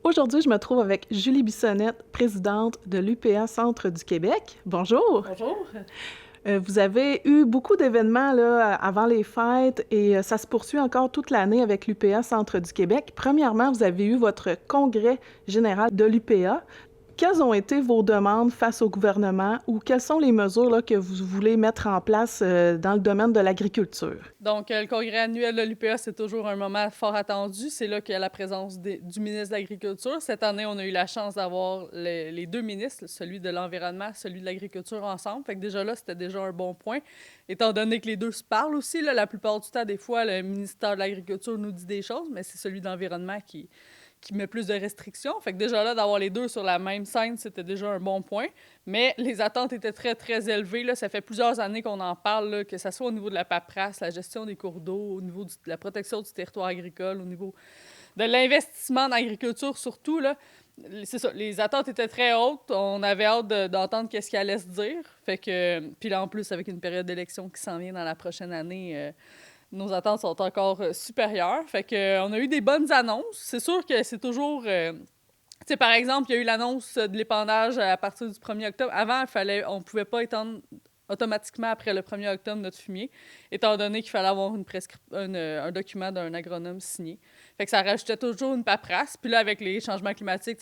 Aujourd'hui, je me trouve avec Julie Bissonnette, présidente de l'UPA Centre du Québec. Bonjour! Bonjour. Vous avez eu beaucoup d'événements là, avant les fêtes et ça se poursuit encore toute l'année avec l'UPA Centre du Québec. Premièrement, vous avez eu votre congrès général de l'UPA. Quelles ont été vos demandes face au gouvernement ou quelles sont les mesures là, que vous voulez mettre en place dans le domaine de l'agriculture? Donc, le congrès annuel de l'UPA, c'est toujours un moment fort attendu. C'est là qu'il y a la présence du ministre de l'Agriculture. Cette année, on a eu la chance d'avoir les deux ministres, celui de l'Environnement, celui de l'Agriculture ensemble. Fait que déjà là, c'était déjà un bon point. Étant donné que les deux se parlent aussi, là, la plupart du temps, des fois, le ministère de l'Agriculture nous dit des choses, mais c'est celui de l'Environnement qui met plus de restrictions. Fait que déjà là, d'avoir les deux sur la même scène, c'était déjà un bon point. Mais les attentes étaient très, très élevées. Là. Ça fait plusieurs années qu'on en parle, là, que ce soit au niveau de la paperasse, la gestion des cours d'eau, au niveau de la protection du territoire agricole, au niveau de l'investissement en agriculture surtout. Là. C'est ça, les attentes étaient très hautes. On avait hâte d'entendre qu'est-ce qu'il allait se dire. Fait que, puis là, en plus, avec une période d'élection qui s'en vient dans la prochaine année, nos attentes sont encore supérieures. Fait que, on a eu des bonnes annonces. C'est sûr que c'est toujours... tu sais, par exemple, il y a eu l'annonce de l'épandage à partir du 1er octobre. Avant, on ne pouvait pas étendre automatiquement après le 1er octobre notre fumier, étant donné qu'il fallait avoir un document d'un agronome signé. Fait que ça rajoutait toujours une paperasse. Puis là, avec les changements climatiques,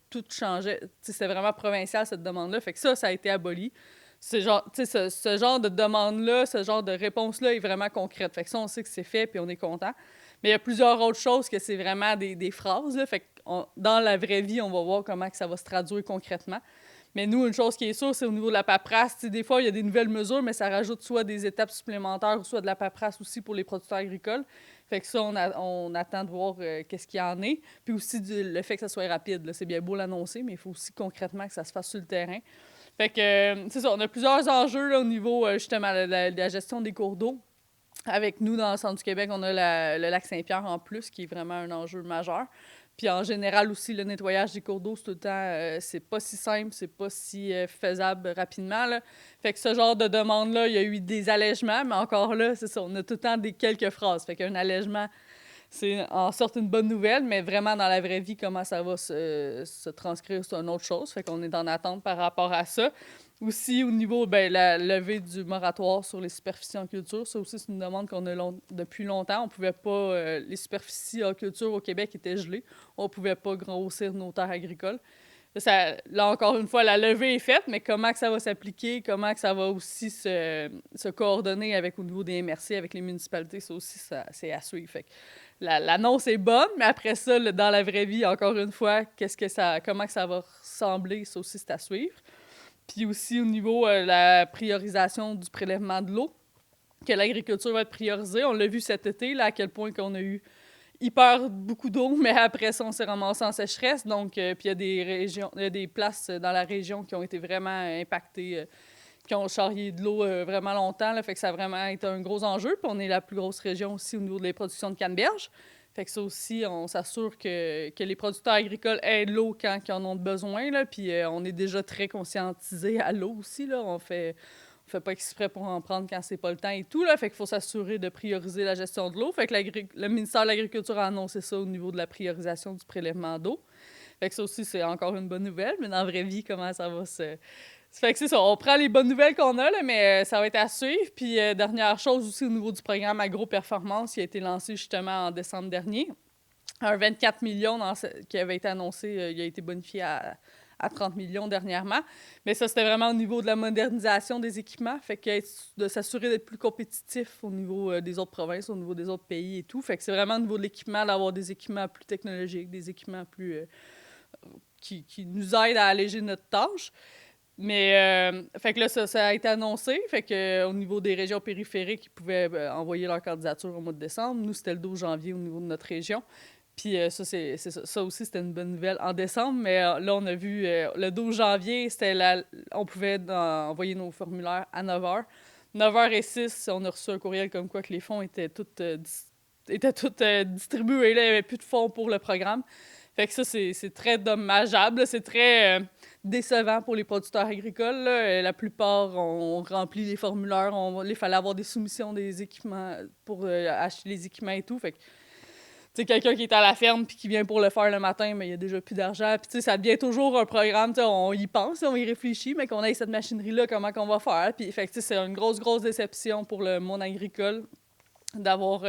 tout changeait. C'était vraiment provincial, cette demande-là. Fait que ça a été aboli. Ce genre de demande-là, ce genre de réponse-là est vraiment concrète. Fait que ça, on sait que c'est fait, puis on est content. Mais il y a plusieurs autres choses que c'est vraiment des phrases. Là. Fait que dans la vraie vie, on va voir comment que ça va se traduire concrètement. Mais nous, une chose qui est sûre, c'est au niveau de la paperasse. Des fois, il y a des nouvelles mesures, mais ça rajoute soit des étapes supplémentaires ou soit de la paperasse aussi pour les producteurs agricoles. Fait que ça, on attend de voir qu'est-ce qu'il y en est. Puis aussi le fait que ça soit rapide. Là. C'est bien beau l'annoncer, mais il faut aussi concrètement que ça se fasse sur le terrain. Fait que, c'est ça, on a plusieurs enjeux là, au niveau, justement, de la gestion des cours d'eau. Avec nous, dans le centre du Québec, on a le lac Saint-Pierre en plus, qui est vraiment un enjeu majeur. Puis en général aussi, le nettoyage des cours d'eau, c'est tout le temps, c'est pas si simple, c'est pas si faisable rapidement. Là. Fait que ce genre de demande-là, il y a eu des allègements, mais encore là, c'est ça, on a tout le temps quelques phrases. Fait qu'un allègement, c'est en sorte une bonne nouvelle, mais vraiment dans la vraie vie, comment ça va se transcrire, c'est une autre chose. Fait qu'on est en attente par rapport à ça. Aussi, au niveau de la levée du moratoire sur les superficies en culture, ça aussi, c'est une demande qu'on a depuis longtemps. On pouvait pas... les superficies en culture au Québec étaient gelées. On pouvait pas grossir nos terres agricoles. Là, encore une fois, la levée est faite, mais comment que ça va s'appliquer, comment que ça va aussi se coordonner avec au niveau des MRC, avec les municipalités, ça aussi, c'est à suivre. Fait que l'annonce est bonne, mais après ça, dans la vraie vie, encore une fois, comment que ça va ressembler, ça aussi, c'est à suivre. Puis aussi au niveau de la priorisation du prélèvement de l'eau, que l'agriculture va être priorisée. On l'a vu cet été, là, à quel point qu'on a eu hyper beaucoup d'eau, mais après ça, on s'est ramassé en sécheresse. Donc, puis il y a des régions, il y a des places dans la région qui ont été vraiment impactées, qui ont charrié de l'eau vraiment longtemps. Là, fait que ça a vraiment été un gros enjeu. Puis on est la plus grosse région aussi au niveau des productions de canneberge. Fait que ça aussi, on s'assure que les producteurs agricoles aient de l'eau quand ils en ont besoin. Là, puis on est déjà très conscientisés à l'eau aussi. Là. On fait pas exprès pour en prendre quand c'est pas le temps et tout. Là. Fait qu'il faut s'assurer de prioriser la gestion de l'eau. Fait que le ministère de l'Agriculture a annoncé ça au niveau de la priorisation du prélèvement d'eau. Fait que ça aussi, c'est encore une bonne nouvelle. Mais dans la vraie vie, comment ça va se... Fait que c'est ça, on prend les bonnes nouvelles qu'on a, là, mais ça va être à suivre. Puis dernière chose aussi au niveau du programme Agro-Performance qui a été lancé justement en décembre dernier. Un 24 millions qui avait été annoncé, il a été bonifié à 30 millions dernièrement. Mais ça, c'était vraiment au niveau de la modernisation des équipements. Fait que de s'assurer d'être plus compétitif au niveau des autres provinces, au niveau des autres pays et tout. Fait que c'est vraiment au niveau de l'équipement, d'avoir des équipements plus technologiques, des équipements plus... qui nous aident à alléger notre tâche. Mais, fait que là, ça a été annoncé. Fait que au niveau des régions périphériques, ils pouvaient envoyer leur candidature au mois de décembre. Nous, c'était le 12 janvier au niveau de notre région. Puis ça, c'est ça. Ça aussi, c'était une bonne nouvelle en décembre. Mais là, on a vu le 12 janvier, on pouvait envoyer nos formulaires à 9h. 9h06, on a reçu un courriel comme quoi que les fonds étaient tous distribués. Là, il n'y avait plus de fonds pour le programme. Fait que ça, c'est très dommageable. C'est très décevant pour les producteurs agricoles. Là. La plupart ont rempli les formulaires. Il fallait avoir des soumissions des équipements pour acheter les équipements et tout. Fait que sais, quelqu'un qui est à la ferme puis qui vient pour le faire le matin, mais il y a déjà plus d'argent. Puis, tu sais, ça devient toujours un programme, tu sais, on y pense, on y réfléchit, mais qu'on ait cette machinerie-là, comment qu'on va faire. Puis, fait que, tu sais, c'est une grosse, grosse déception pour le monde agricole d'avoir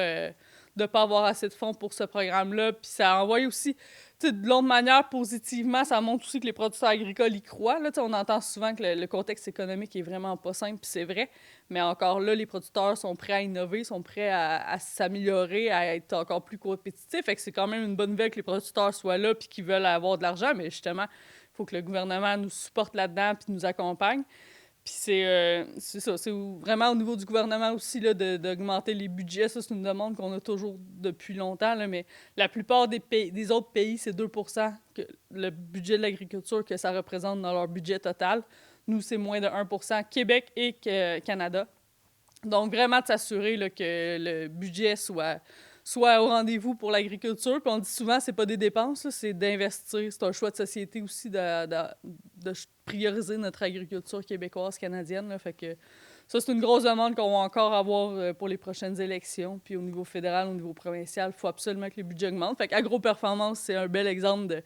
de pas avoir assez de fonds pour ce programme-là. Puis ça envoie aussi, tu sais, de l'autre manière, positivement, ça montre aussi que les producteurs agricoles y croient. Là, tu sais, on entend souvent que le contexte économique est vraiment pas simple, puis c'est vrai. Mais encore là, les producteurs sont prêts à innover, sont prêts à s'améliorer, à être encore plus compétitifs. Fait que c'est quand même une bonne nouvelle que les producteurs soient là puis qu'ils veulent avoir de l'argent. Mais justement, il faut que le gouvernement nous supporte là-dedans puis nous accompagne. Puis c'est ça, c'est vraiment au niveau du gouvernement aussi là, d'augmenter les budgets. Ça, c'est une demande qu'on a toujours depuis longtemps, là, mais la plupart des autres pays, c'est 2 que le budget de l'agriculture que ça représente dans leur budget total. Nous, c'est moins de 1 Québec et Canada. Donc, vraiment de s'assurer là, que le budget soit au rendez-vous pour l'agriculture. Puis on dit souvent, c'est pas des dépenses, là, c'est d'investir. C'est un choix de société aussi de prioriser notre agriculture québécoise, canadienne. Là. Fait que ça, c'est une grosse demande qu'on va encore avoir pour les prochaines élections. Puis au niveau fédéral, au niveau provincial, il faut absolument que les budgets augmentent. Fait qu'Agro-Performance, c'est un bel exemple de...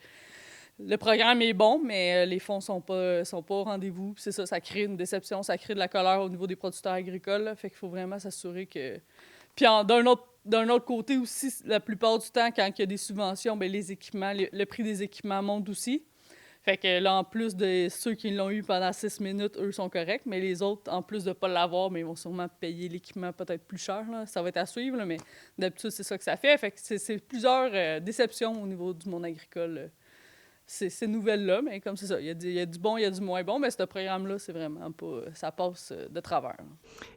Le programme est bon, mais les fonds sont pas au rendez-vous. Puis c'est ça, ça crée une déception, ça crée de la colère au niveau des producteurs agricoles. Là. Fait qu'il faut vraiment s'assurer que... Puis d'un autre côté aussi, la plupart du temps, quand il y a des subventions, bien, les équipements, le prix des équipements monte aussi. Fait que là, en plus de ceux qui l'ont eu pendant 6 minutes, eux sont corrects, mais les autres, en plus de ne pas l'avoir, mais ils vont sûrement payer l'équipement peut-être plus cher. Là. Ça va être à suivre, là, mais d'habitude, c'est ça que ça fait. Fait que c'est plusieurs déceptions au niveau du monde agricole. Ces nouvelles-là, mais comme c'est ça, il y a du bon, il y a du moins bon, mais ce programme-là, c'est vraiment pas... Ça passe de travers.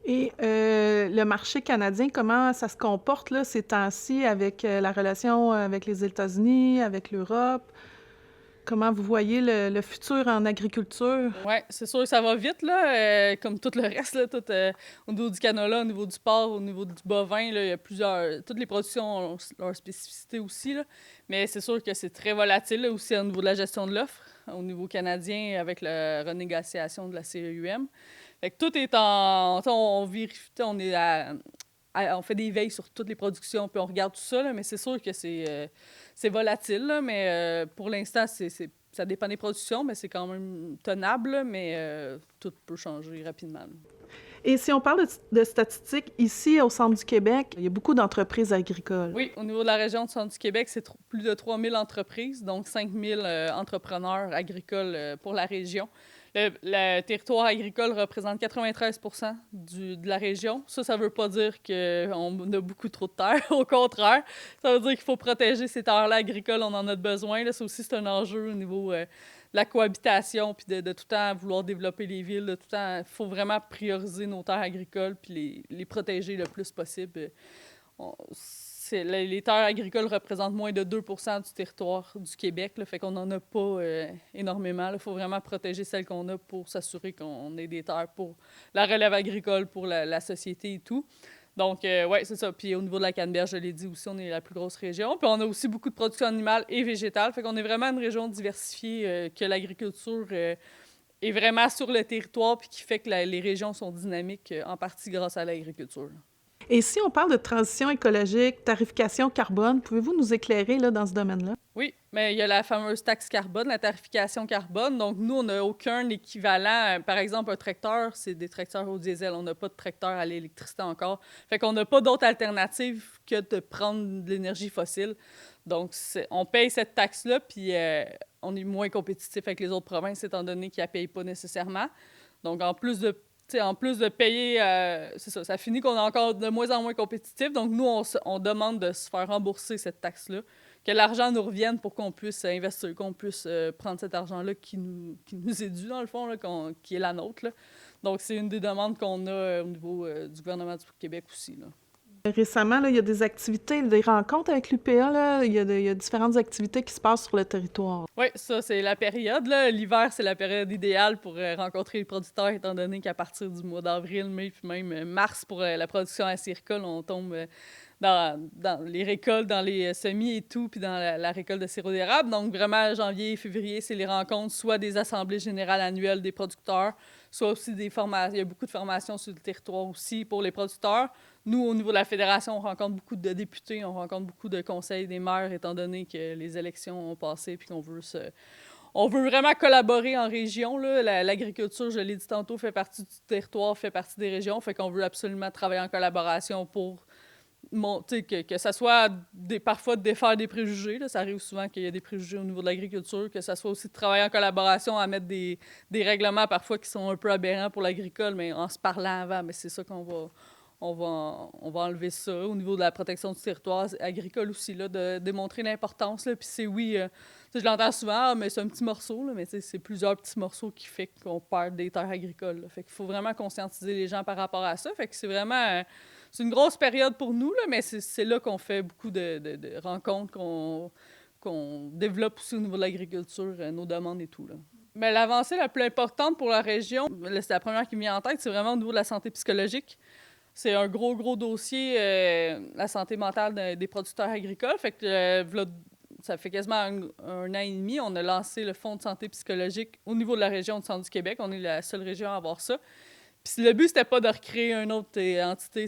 Et le marché canadien, comment ça se comporte là, ces temps-ci avec la relation avec les États-Unis, avec l'Europe? Comment vous voyez le futur en agriculture? Oui, c'est sûr que ça va vite, là, comme tout le reste, là, au niveau du canola, au niveau du porc, au niveau du bovin, là, il y a plusieurs... Toutes les productions ont leur spécificité aussi, là, mais c'est sûr que c'est très volatile, là, aussi au niveau de la gestion de l'offre, au niveau canadien, avec la renégociation de la CEUM. Fait que tout est on vérifie, on est on fait des veilles sur toutes les productions, puis on regarde tout ça, là, mais c'est sûr que c'est volatile, là, mais pour l'instant, ça dépend des productions, mais c'est quand même tenable, là, mais tout peut changer rapidement. Là. Et si on parle de statistiques, ici, au centre du Québec, il y a beaucoup d'entreprises agricoles. Oui, au niveau de la région du centre du Québec, c'est plus de 3000 entreprises, donc 5000 entrepreneurs agricoles pour la région. Le territoire agricole représente 93 de la région. Ça veut pas dire qu'on a beaucoup trop de terres. Au contraire, ça veut dire qu'il faut protéger ces terres-là agricoles. On en a besoin. Là, ça aussi, c'est un enjeu au niveau de la cohabitation, puis de tout le temps vouloir développer les villes. De tout le temps, il faut vraiment prioriser nos terres agricoles puis les protéger le plus possible. Les terres agricoles représentent moins de 2 du territoire du Québec, là, fait qu'on n'en a pas énormément. Il faut vraiment protéger celles qu'on a pour s'assurer qu'on ait des terres pour la relève agricole, pour la société et tout. Donc, oui, c'est ça. Puis au niveau de la Canneberge, je l'ai dit aussi, on est la plus grosse région. Puis on a aussi beaucoup de production animale et végétale. Fait qu'on est vraiment une région diversifiée, que l'agriculture est vraiment sur le territoire, puis qui fait que les régions sont dynamiques en partie grâce à l'agriculture. Et si on parle de transition écologique, tarification carbone, pouvez-vous nous éclairer là, dans ce domaine-là? Oui, mais il y a la fameuse taxe carbone, la tarification carbone. Donc, nous, on n'a aucun équivalent. Par exemple, un tracteur, c'est des tracteurs au diesel. On n'a pas de tracteur à l'électricité encore. Fait qu'on n'a pas d'autre alternative que de prendre de l'énergie fossile. Donc, on paye cette taxe-là, puis on est moins compétitif avec les autres provinces, étant donné qu'ils ne la payent pas nécessairement. Donc, en plus de payer, c'est ça, ça finit qu'on est encore de moins en moins compétitif. Donc, nous, on demande de se faire rembourser cette taxe-là, que l'argent nous revienne pour qu'on puisse investir, qu'on puisse prendre cet argent-là qui nous est dû, dans le fond, là, qui est la nôtre. Là. Donc, c'est une des demandes qu'on a au niveau du gouvernement du Québec aussi. Là. Récemment, là, il y a des activités, des rencontres avec l'UPA. Là. Il y a différentes activités qui se passent sur le territoire. Oui, ça, c'est la période. Là. L'hiver, c'est la période idéale pour rencontrer les producteurs, étant donné qu'à partir du mois d'avril, mai, puis même mars, pour la production acéricole, on tombe dans les récoltes, dans les semis et tout, puis dans la récolte de sirop d'érable. Donc, vraiment, janvier, février, c'est les rencontres, soit des assemblées générales annuelles des producteurs, soit aussi des formations. Il y a beaucoup de formations sur le territoire aussi pour les producteurs. Nous, au niveau de la fédération, on rencontre beaucoup de députés, on rencontre beaucoup de conseils des maires, étant donné que les élections ont passé puis qu'on veut on veut vraiment collaborer en région, là. L'agriculture, je l'ai dit tantôt, fait partie du territoire, fait partie des régions, fait qu'on veut absolument travailler en collaboration pour que ça soit parfois de défaire des préjugés. Là. Ça arrive souvent qu'il y a des préjugés au niveau de l'agriculture, que ça soit aussi de travailler en collaboration à mettre des règlements parfois qui sont un peu aberrants pour l'agricole, mais en se parlant avant. Mais c'est ça on va enlever ça. Au niveau de la protection du territoire agricole aussi, là, de démontrer l'importance. Là. Puis c'est oui, je l'entends souvent, ah, mais c'est un petit morceau, là, mais c'est plusieurs petits morceaux qui fait qu'on perd des terres agricoles. Là. Fait qu'il faut vraiment conscientiser les gens par rapport à ça. Fait que c'est vraiment... c'est une grosse période pour nous, là, mais c'est là qu'on fait beaucoup de rencontres, qu'on développe aussi au niveau de l'agriculture, nos demandes et tout. Là. Mais l'avancée la plus importante pour la région, c'est la première qui me vient en tête, c'est vraiment au niveau de la santé psychologique. C'est un gros dossier, la santé mentale des producteurs agricoles. Fait que ça fait quasiment un an et demi, on a lancé le Fonds de santé psychologique au niveau de la région du Centre du Québec. On est la seule région à avoir ça. Puis le but, c'était pas de recréer une autre entité,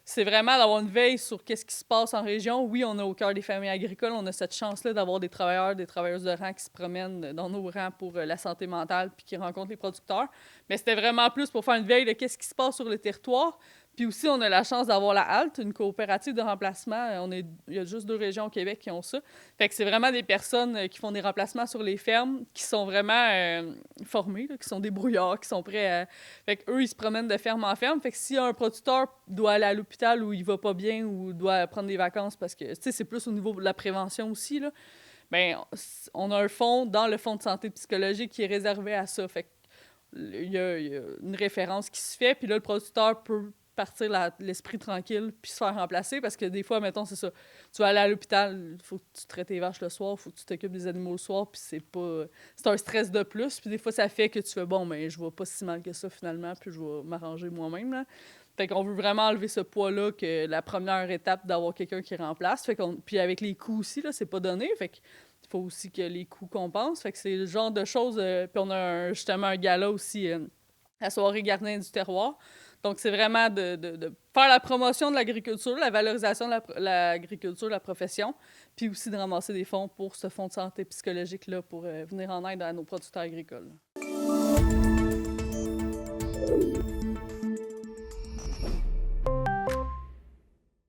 c'est vraiment d'avoir une veille sur qu'est-ce qui se passe en région. Oui, on a au cœur des familles agricoles, on a cette chance-là d'avoir des travailleurs, des travailleuses de rang qui se promènent dans nos rangs pour la santé mentale puis qui rencontrent les producteurs. Mais c'était vraiment plus pour faire une veille de qu'est-ce qui se passe sur le territoire. Puis aussi, on a la chance d'avoir la HALT, une coopérative de remplacement. Il y a juste 2 régions au Québec qui ont ça. Fait que c'est vraiment des personnes qui font des remplacements sur les fermes, qui sont vraiment formées, là, qui sont des brouillards, qui sont prêts à... Fait qu'eux, ils se promènent de ferme en ferme. Fait que si un producteur doit aller à l'hôpital ou il va pas bien ou doit prendre des vacances parce que, tu sais, c'est plus au niveau de la prévention aussi, là, bien, on a un fonds dans le fonds de santé psychologique qui est réservé à ça. Fait qu'il y a une référence qui se fait, puis là, le producteur peut partir l'esprit tranquille puis se faire remplacer parce que des fois, mettons, c'est ça. Tu vas aller à l'hôpital, il faut que tu traites tes vaches le soir, il faut que tu t'occupes des animaux le soir, puis c'est un stress de plus. Puis des fois, ça fait que tu fais, bon, mais je vais pas si mal que ça finalement, puis je vais m'arranger moi-même, là. Fait qu'on veut vraiment enlever ce poids-là, que la première étape d'avoir quelqu'un qui remplace. Puis avec les coûts aussi, là, c'est pas donné. Fait qu'il faut aussi que les coûts compensent. Fait que c'est le genre de choses... puis on a justement un gala aussi, la soirée Gardien du terroir. Donc, c'est vraiment de faire la promotion de l'agriculture, la valorisation de l'agriculture, la profession, puis aussi de ramasser des fonds pour ce fonds de santé psychologique-là pour venir en aide à nos producteurs agricoles.